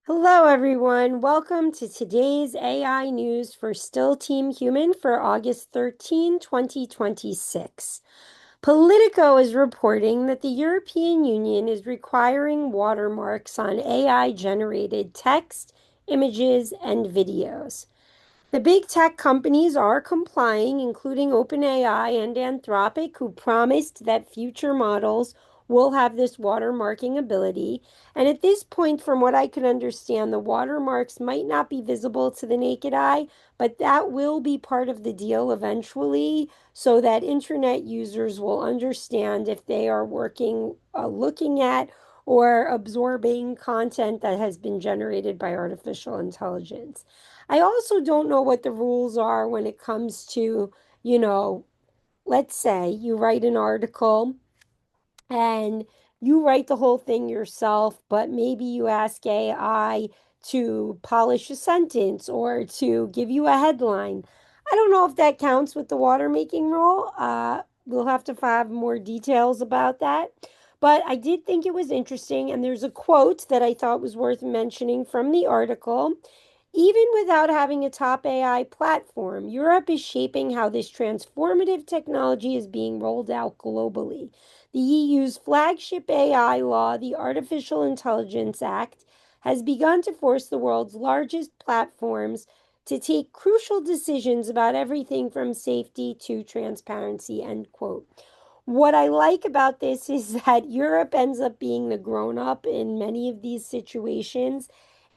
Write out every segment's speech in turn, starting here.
Hello, everyone. Welcome to today's AI news for Still Team Human for August 13, 2026. Politico is reporting that the European Union is requiring watermarks on AI-generated text, images, and videos. The big tech companies are complying, including OpenAI and Anthropic, who promised that future models will have this watermarking ability. And at this point, from what I can understand, the watermarks might not be visible to the naked eye, but that will be part of the deal eventually, so that internet users will understand if they are looking at or absorbing content that has been generated by artificial intelligence. I also don't know what the rules are when it comes to, you know, let's say you write an article and you write the whole thing yourself, but maybe you ask AI to polish a sentence or to give you a headline. I don't know if that counts with the water making rule. We'll have to have more details about that. But I did think it was interesting, and there's a quote that I thought was worth mentioning from the article. Even without having a top AI platform, Europe is shaping how this transformative technology is being rolled out globally. The EU's flagship AI law, the Artificial Intelligence Act, has begun to force the world's largest platforms to take crucial decisions about everything from safety to transparency, end quote. What I like about this is that Europe ends up being the grown up in many of these situations.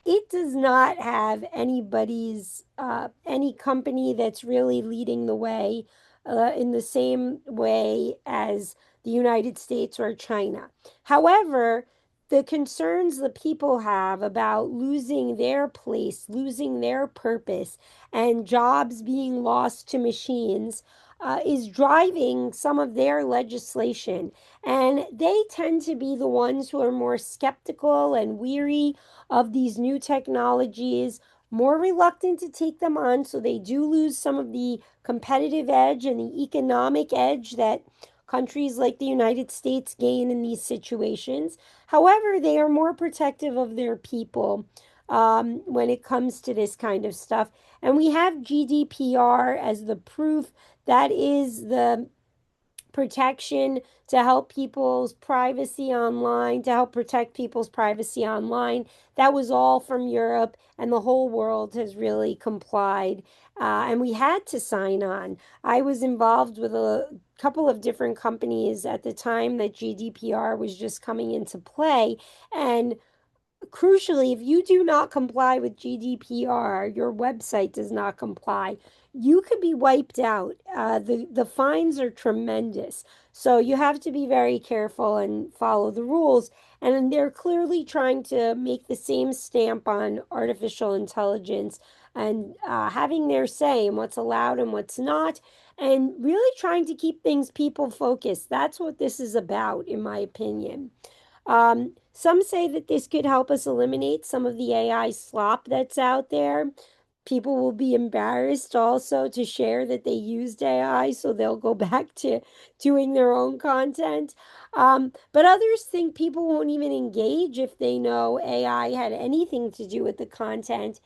It does not have any company that's really leading the way in the same way as the United States or China. However, the concerns the people have about losing their place, losing their purpose, and jobs being lost to machines is driving some of their legislation. And they tend to be the ones who are more skeptical and weary of these new technologies, more reluctant to take them on. So they do lose some of the competitive edge and the economic edge that countries like the United States gain in these situations. However, they are more protective of their people when it comes to this kind of stuff. And we have GDPR as the proof. That is the protection to help people's privacy online, to help protect people's privacy online. That was all from Europe, and the whole world has really complied. And we had to sign on. I was involved with a couple of different companies at the time that GDPR was just coming into play. And crucially, if you do not comply with GDPR, your website does not comply, you could be wiped out. The fines are tremendous. So you have to be very careful and follow the rules. And they're clearly trying to make the same stamp on artificial intelligence and having their say in what's allowed and what's not, and really trying to keep things people focused. That's what this is about, in my opinion. Some say that this could help us eliminate some of the AI slop that's out there. People will be embarrassed also to share that they used AI, so they'll go back to doing their own content. But others think people won't even engage if they know AI had anything to do with the content.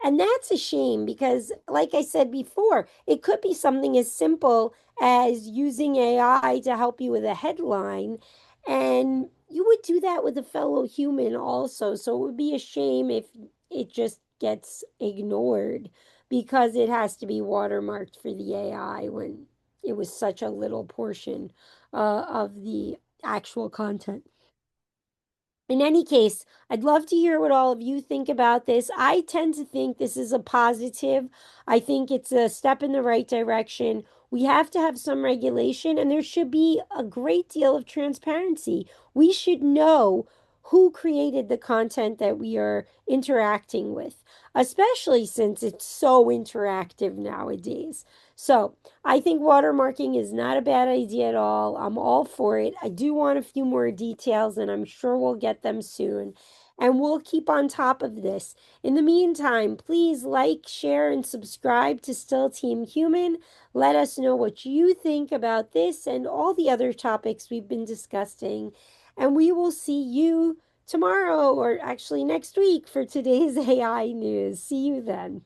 And that's a shame because, like I said before, it could be something as simple as using AI to help you with a headline. And you would do that with a fellow human also. So it would be a shame if it just gets ignored because it has to be watermarked for the AI when it was such a little portion of the actual content. In any case, I'd love to hear what all of you think about this. I tend to think this is a positive. I think it's a step in the right direction. We have to have some regulation, and there should be a great deal of transparency. We should know who created the content that we are interacting with, especially since it's so interactive nowadays. So, I think watermarking is not a bad idea at all. I'm all for it. I do want a few more details, and I'm sure we'll get them soon. And we'll keep on top of this. In the meantime, please like, share, and subscribe to Still Team Human. Let us know what you think about this and all the other topics we've been discussing. And we will see you tomorrow or actually next week for today's AI news. See you then.